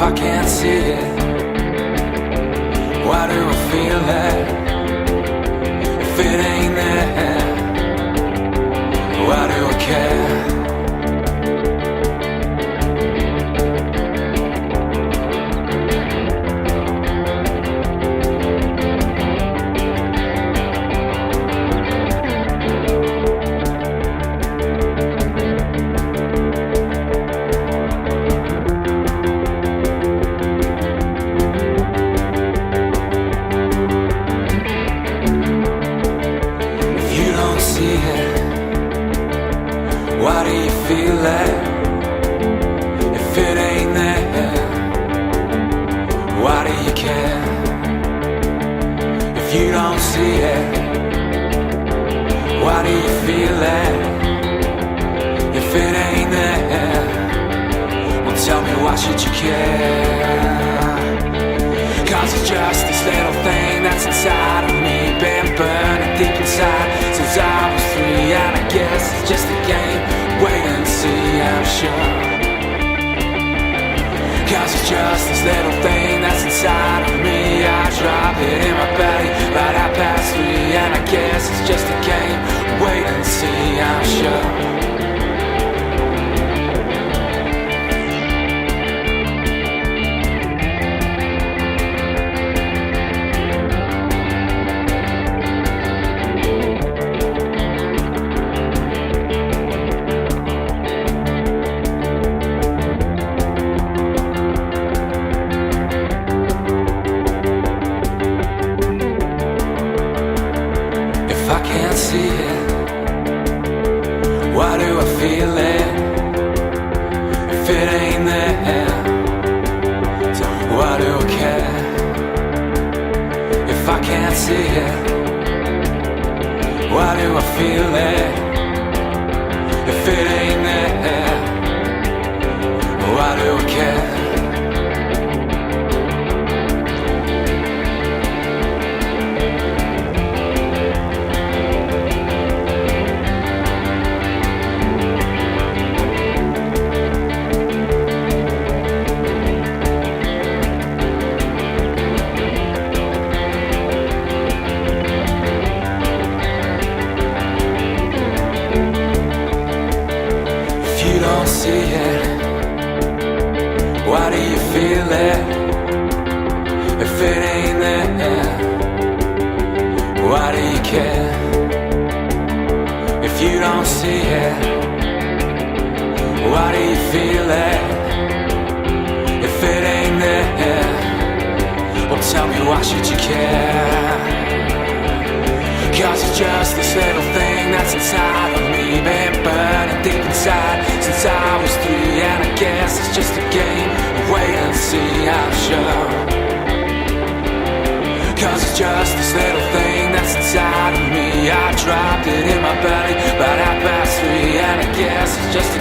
I can't see it, why do I feel that? If it ain't there, why do I care? Why do you feel that? If it ain't there, why do you care? If you don't see it, why do you feel that? If it ain't there, well tell me why should you care? Cause it's just this little thing that's inside of me, been burning deep inside since I was 3, and I guess it's just a game. Wait and see, I'm sure. Cause it's just this little thing that's inside of me. I drop it in my belly right at past 3, and I guess it's just a game. Wait and see, I'm sure. If I can't see it, why do I feel it? If it ain't there, why do I care? If I can't see it, why do I feel it? If it ain't there, why do I care? You don't see it, why do you feel it? If it ain't there, why do you care? If you don't see it, why do you feel it? If it ain't there, well tell me why should you care? Cause it's just this little thing that's inside of me, been burning deep inside since I was 3, and I guess it's just a game. Wait and see, I'm sure. Cause it's just this little thing that's inside of me. I dropped it in my belly right at past 3, and I guess it's just a